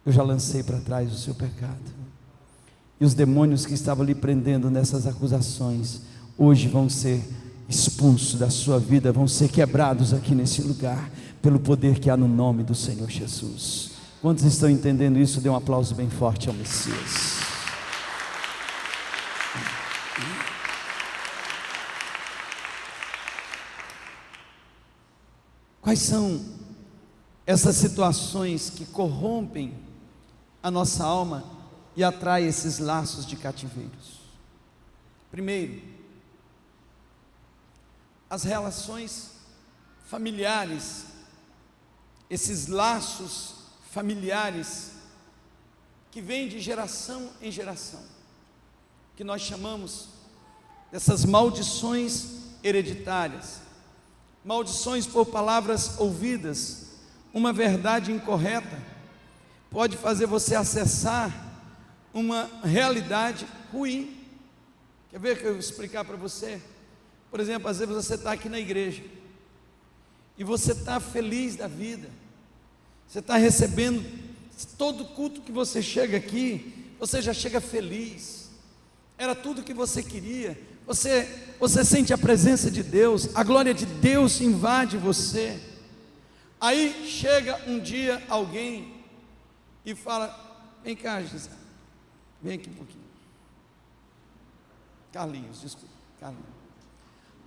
eu já lancei para trás o seu pecado. E os demônios que estavam lhe prendendo nessas acusações, hoje vão ser expulsos da sua vida, vão ser quebrados aqui nesse lugar, pelo poder que há no nome do Senhor Jesus. Quantos estão entendendo isso? Dê um aplauso bem forte ao Messias. Quais são essas situações que corrompem a nossa alma e atraem esses laços de cativeiros? Primeiro, as relações familiares, esses laços familiares que vêm de geração em geração, que nós chamamos dessas maldições hereditárias, maldições por palavras ouvidas. Uma verdade incorreta pode fazer você acessar uma realidade ruim. Quer ver que eu vou explicar para você? Por exemplo, às vezes você está aqui na igreja e você está feliz da vida, você está recebendo todo culto que você chega aqui, você já chega feliz, era tudo que você queria, você sente a presença de Deus, a glória de Deus invade você. Aí chega um dia alguém e fala: vem cá, Gisele, vem aqui um pouquinho. Carlinhos, desculpa, Carlinhos.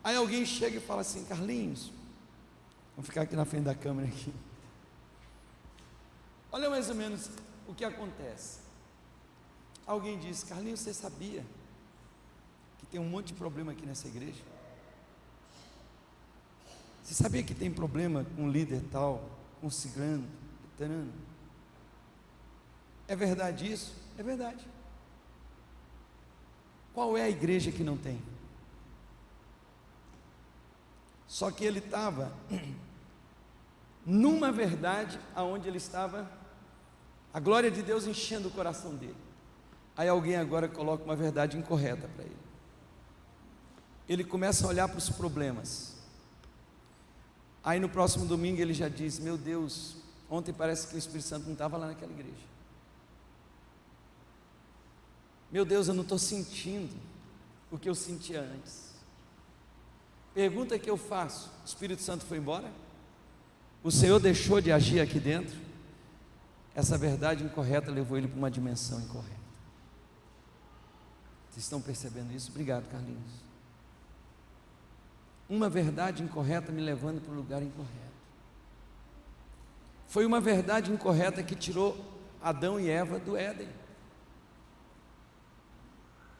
Aí alguém chega e fala assim: Carlinhos, vamos ficar aqui na frente da câmera aqui. Olha mais ou menos o que acontece. Alguém diz: Carlinhos, você sabia que tem um monte de problema aqui nessa igreja? Você sabia que tem problema com o líder tal, com o ciclano, veterano? É verdade isso? É verdade. Qual é a igreja que não tem? Só que ele estava numa verdade aonde ele estava, a glória de Deus enchendo o coração dele. Aí alguém agora coloca uma verdade incorreta para ele. Ele começa a olhar para os problemas. Aí no próximo domingo ele já diz: meu Deus, ontem parece que o Espírito Santo não estava lá naquela igreja. Meu Deus, eu não estou sentindo o que eu sentia antes. Pergunta que eu faço: o Espírito Santo foi embora? O Senhor deixou de agir aqui dentro? Essa verdade incorreta levou ele para uma dimensão incorreta. Vocês estão percebendo isso? Obrigado, Carlinhos. Uma verdade incorreta me levando para o lugar incorreto. Foi uma verdade incorreta que tirou Adão e Eva do Éden.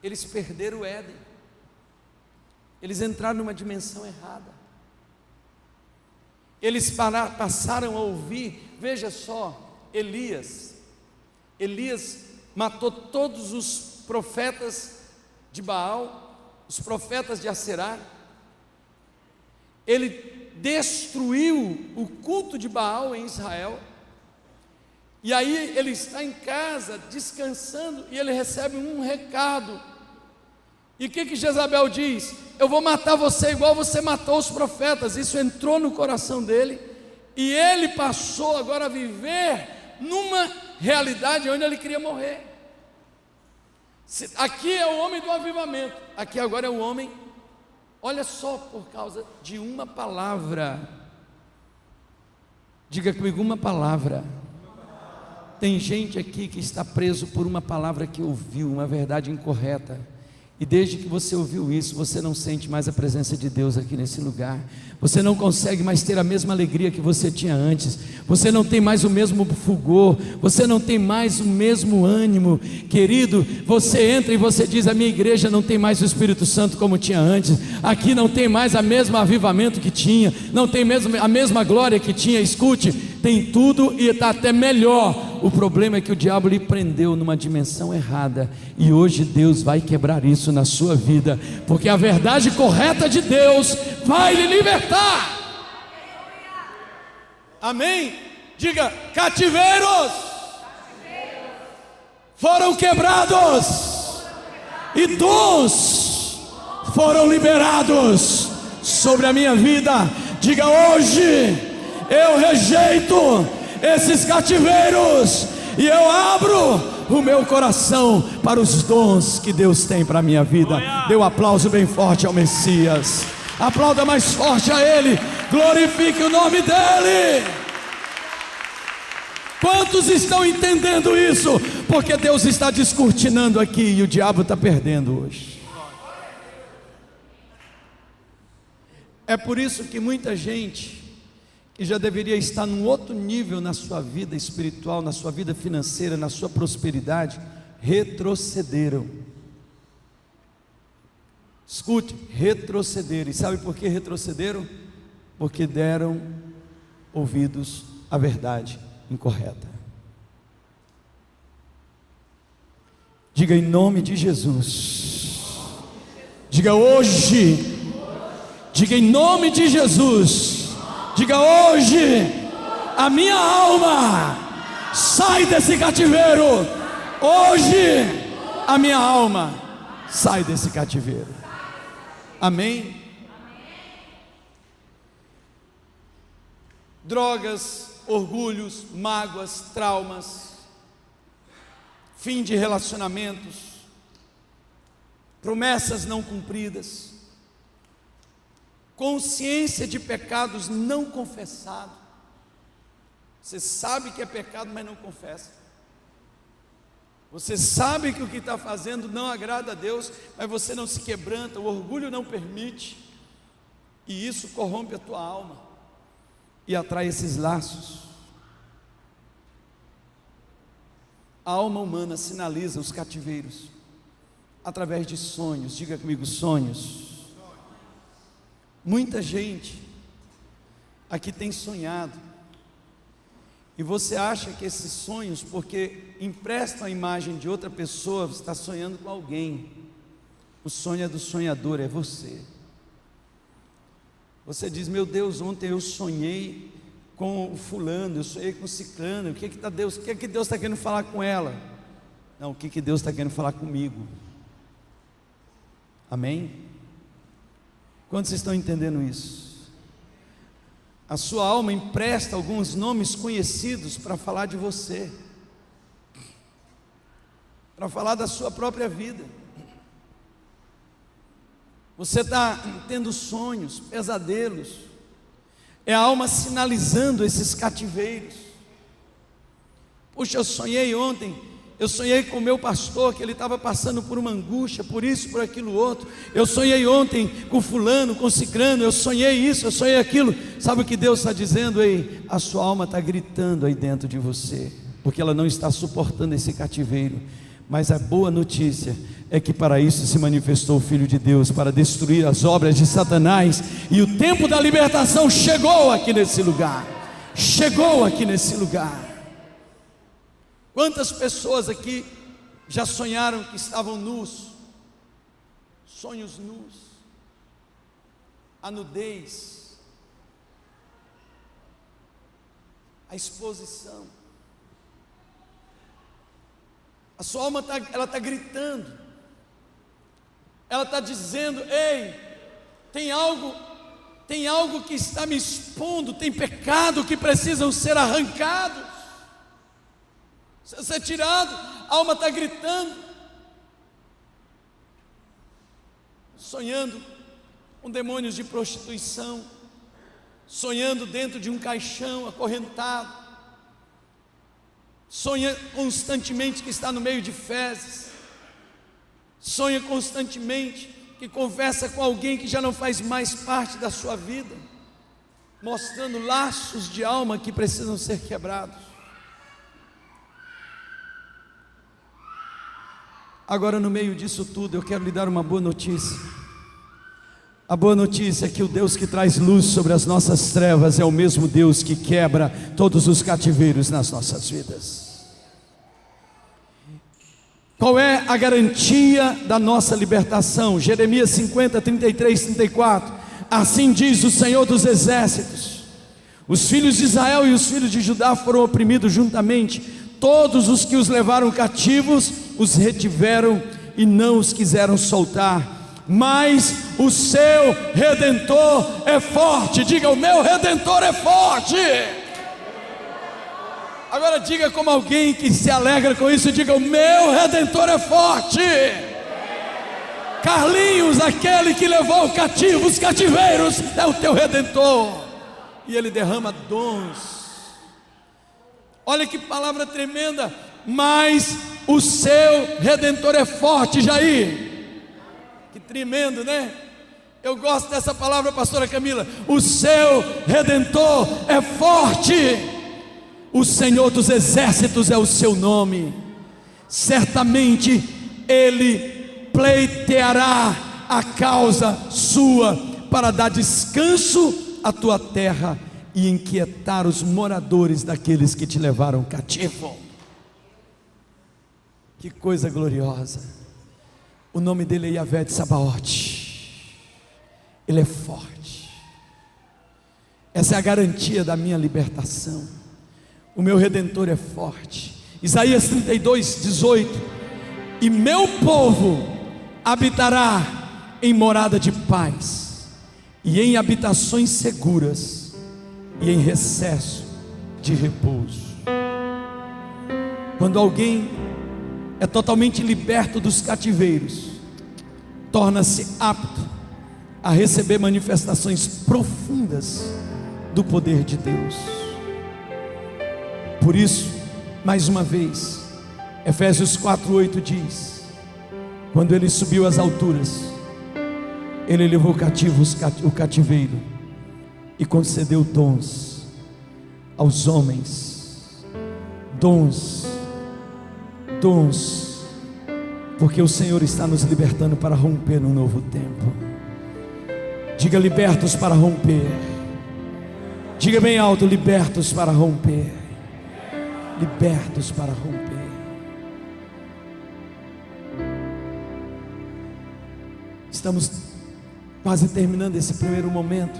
eles perderam o Éden, eles entraram numa dimensão errada, eles passaram a ouvir. Veja só, Elias matou todos os profetas de Baal, os profetas de Aserá, ele destruiu o culto de Baal em Israel. E aí ele está em casa descansando e ele recebe um recado. E o que Jezabel diz? Eu vou matar você igual você matou os profetas. Isso entrou no coração dele e ele passou agora a viver numa realidade onde ele queria morrer. Aqui é o homem do avivamento, aqui agora é o homem, olha só, por causa de uma palavra. Diga comigo, uma palavra. Tem gente aqui que está preso por uma palavra que ouviu, uma verdade incorreta. E desde que você ouviu isso, você não sente mais a presença de Deus aqui nesse lugar. Você não consegue mais ter a mesma alegria que você tinha antes. Você não tem mais o mesmo fulgor. Você não tem mais o mesmo ânimo. Querido, você entra e você diz: a minha igreja não tem mais o Espírito Santo como tinha antes. Aqui não tem mais o mesmo avivamento que tinha. Não tem mesmo a mesma glória que tinha. Escute, tem tudo e está até melhor. O problema é que o diabo lhe prendeu numa dimensão errada, e hoje Deus vai quebrar isso na sua vida, porque a verdade correta de Deus vai lhe libertar. Amém? Diga: cativeiros foram quebrados e dons foram liberados sobre a minha vida. Diga: hoje eu rejeito esses cativeiros e eu abro o meu coração para os dons que Deus tem para a minha vida. Dê um aplauso bem forte ao Messias. Aplauda mais forte a Ele. Glorifique o nome dEle. Quantos estão entendendo isso? Porque Deus está descortinando aqui e o diabo está perdendo hoje. É por isso que muita gente que já deveria estar num outro nível na sua vida espiritual, na sua vida financeira, na sua prosperidade, retrocederam. Escute, retrocederam. E sabe por que retrocederam? Porque deram ouvidos à verdade incorreta. Diga: em nome de Jesus. Diga: hoje. Diga: em nome de Jesus. Diga: hoje a minha alma sai desse cativeiro. Hoje a minha alma sai desse cativeiro. Amém? Drogas, orgulhos, mágoas, traumas, fim de relacionamentos, promessas não cumpridas, consciência de pecados não confessados. Você sabe que é pecado, mas não confessa. Você sabe que o que está fazendo não agrada a Deus, mas você não se quebranta, o orgulho não permite, e isso corrompe a tua alma e atrai esses laços. A alma humana sinaliza os cativeiros através de sonhos. Diga comigo: sonhos. Muita gente aqui tem sonhado, e você acha que esses sonhos, porque emprestam a imagem de outra pessoa, você está sonhando com alguém. O sonho é do sonhador, é você. Você diz: meu Deus, ontem eu sonhei com o fulano, eu sonhei com o ciclano. O que Deus está querendo falar com ela? Não, o que Deus está querendo falar comigo? Amém? Quantos estão entendendo isso? A sua alma empresta alguns nomes conhecidos para falar de você, para falar da sua própria vida. Você está tendo sonhos, pesadelos. É a alma sinalizando esses cativeiros. Puxa, eu sonhei ontem. Eu sonhei com o meu pastor, que ele estava passando por uma angústia, por isso, por aquilo outro. Eu sonhei ontem com fulano, com ciclano. Eu sonhei isso, eu sonhei aquilo. Sabe o que Deus está dizendo aí? A sua alma está gritando aí dentro de você, porque ela não está suportando esse cativeiro. Mas a boa notícia é que para isso se manifestou o Filho de Deus, para destruir as obras de Satanás. E o tempo da libertação chegou aqui nesse lugar. Chegou aqui nesse lugar. Quantas pessoas aqui já sonharam que estavam nus? Sonhos nus. A nudez. A exposição. A sua alma está gritando. Ela está dizendo: ei, tem algo que está me expondo, tem pecado que precisam ser arrancados, ser tirado. A alma está gritando, sonhando com demônios de prostituição, sonhando dentro de um caixão acorrentado, sonha constantemente que está no meio de fezes, sonha constantemente que conversa com alguém que já não faz mais parte da sua vida, mostrando laços de alma que precisam ser quebrados. Agora, no meio disso tudo, eu quero lhe dar uma boa notícia. A boa notícia é que o Deus que traz luz sobre as nossas trevas é o mesmo Deus que quebra todos os cativeiros nas nossas vidas. Qual é a garantia da nossa libertação? Jeremias 50, 33, 34. Assim diz o Senhor dos Exércitos: os filhos de Israel e os filhos de Judá foram oprimidos juntamente. Todos os que os levaram cativos os retiveram e não os quiseram soltar. Mas o seu Redentor é forte. Diga: o meu Redentor é forte. Agora diga como alguém que se alegra com isso, diga: o meu Redentor é forte. Carlinhos, aquele que levou cativo os cativeiros, é o teu Redentor, e ele derrama dons. Olha que palavra tremenda. Mas o seu Redentor é forte, Jair. Que tremendo, né? Eu gosto dessa palavra, pastora Camila. O seu Redentor é forte. O Senhor dos Exércitos é o seu nome. Certamente Ele pleiteará a causa sua, para dar descanso à tua terra e inquietar os moradores daqueles que te levaram cativo. Que coisa gloriosa. O nome dele é Yahvé de Sabaote. Ele é forte. Essa é a garantia da minha libertação. O meu Redentor é forte. Isaías 32, 18. E meu povo habitará em morada de paz, e em habitações seguras, e em recesso de repouso. Quando alguém é totalmente liberto dos cativeiros, torna-se apto a receber manifestações profundas do poder de Deus. Por isso, mais uma vez, Efésios 4:8 diz: quando ele subiu às alturas, ele levou cativos o cativeiro e concedeu dons aos homens. Dons, porque o Senhor está nos libertando para romper num novo tempo. Diga: libertos para romper. Diga bem alto: libertos para romper. Libertos para romper. Estamos quase terminando esse primeiro momento,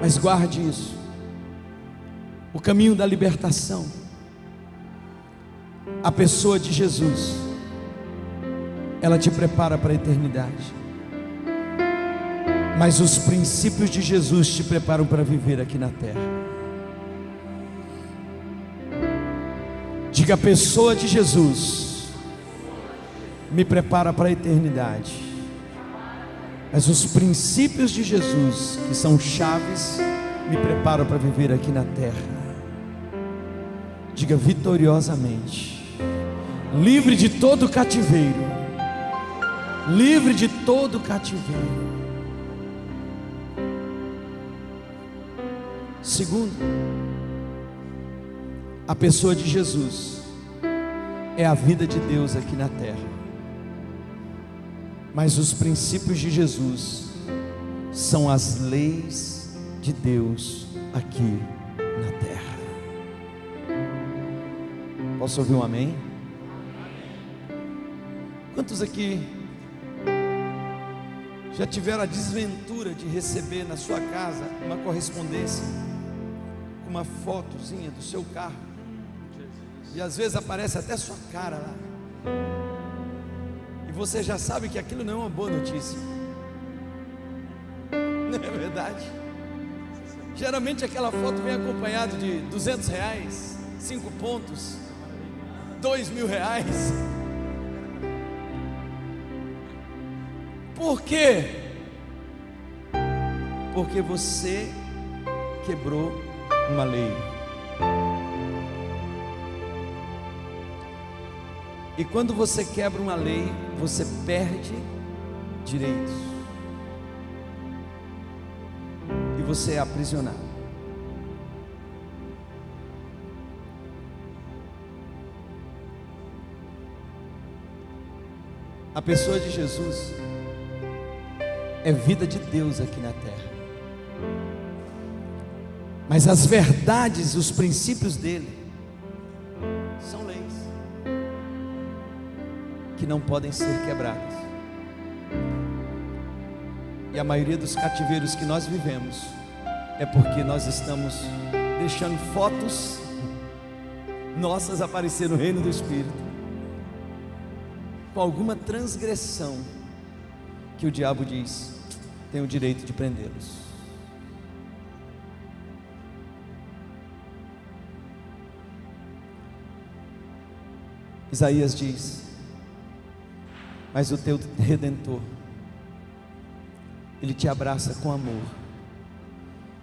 mas guarde isso. O caminho da libertação, a pessoa de Jesus, ela te prepara para a eternidade, mas os princípios de Jesus te preparam para viver aqui na terra. Diga: a pessoa de Jesus me prepara para a eternidade, mas os princípios de Jesus, que são chaves, me preparam para viver aqui na terra. Diga: vitoriosamente, livre de todo cativeiro, livre de todo cativeiro. Segundo, a pessoa de Jesus, é a vida de Deus aqui na terra, mas os princípios de Jesus são as leis de Deus aqui na terra. Posso ouvir um amém? Quantos aqui já tiveram a desventura de receber na sua casa uma correspondência com uma fotozinha do seu carro, e às vezes aparece até sua cara lá, e você já sabe que aquilo não é uma boa notícia? Não é verdade? Geralmente aquela foto vem acompanhada de R$200, 5 pontos, R$2.000. Por quê? Porque você quebrou uma lei. E quando você quebra uma lei, você perde direitos. E você é aprisionado. A pessoa de Jesus é vida de Deus aqui na terra, mas as verdades, os princípios dele são leis que não podem ser quebradas. E a maioria dos cativeiros que nós vivemos é porque nós estamos deixando fotos nossas aparecer no reino do Espírito, com alguma transgressão que o diabo diz: tem o direito de prendê-los. Isaías diz: mas o teu Redentor, Ele te abraça com amor.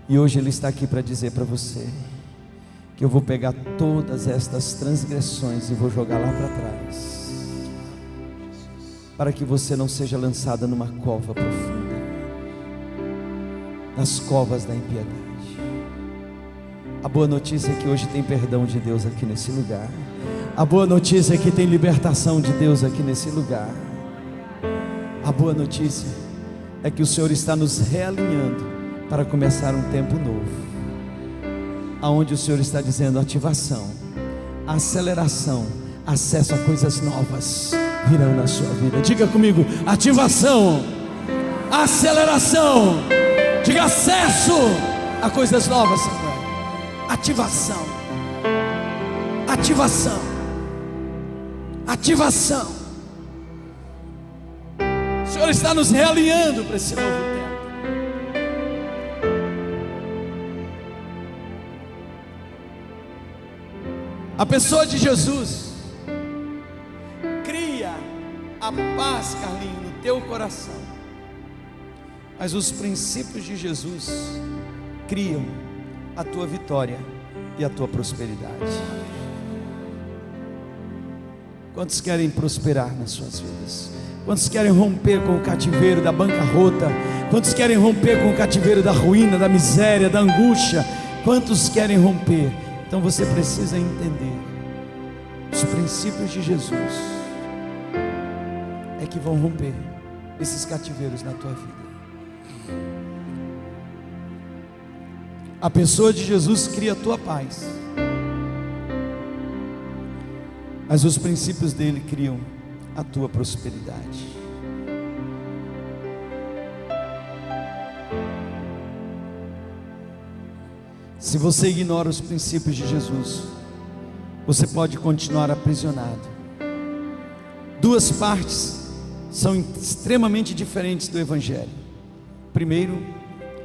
E hoje Ele está aqui para dizer para você que eu vou pegar todas estas transgressões e vou jogar lá para trás, para que você não seja lançada numa cova profunda, nas covas da impiedade. A boa notícia é que hoje tem perdão de Deus aqui nesse lugar. A boa notícia é que tem libertação de Deus aqui nesse lugar. A boa notícia é que o Senhor está nos realinhando para começar um tempo novo, aonde o Senhor está dizendo: ativação, aceleração, acesso a coisas novas virão na sua vida. Diga comigo: ativação, aceleração. Diga: acesso a coisas novas, Samuel. Ativação, ativação, ativação. O Senhor está nos realinhando para esse novo tempo. A pessoa de Jesus cria a paz, Carlinhos, no teu coração, mas os princípios de Jesus criam a tua vitória e a tua prosperidade. Quantos querem prosperar nas suas vidas? Quantos querem romper com o cativeiro da bancarrota? Quantos querem romper com o cativeiro da ruína, da miséria, da angústia? Quantos querem romper? Então você precisa entender: os princípios de Jesus é que vão romper esses cativeiros na tua vida. A pessoa de Jesus cria a tua paz, mas os princípios dele criam a tua prosperidade. Se você ignora os princípios de Jesus, você pode continuar aprisionado. Duas partes são extremamente diferentes do Evangelho. Primeiro,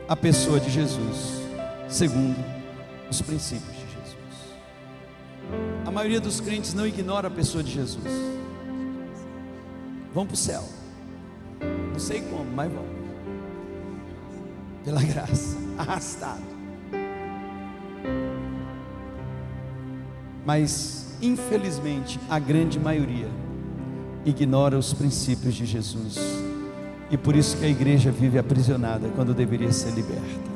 a pessoa de Jesus. Segundo, os princípios de Jesus. A maioria dos crentes não ignora a pessoa de Jesus. Vão para o céu, não sei como, mas vão, pela graça, arrastado. Mas infelizmente a grande maioria ignora os princípios de Jesus, e por isso que a igreja vive aprisionada quando deveria ser liberta.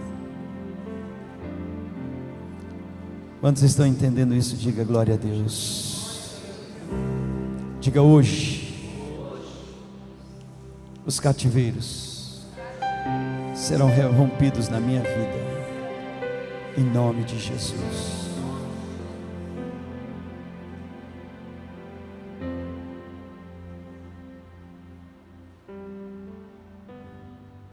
Quantos estão entendendo isso? Diga glória a Deus. Diga: hoje os cativeiros serão rompidos na minha vida, em nome de Jesus.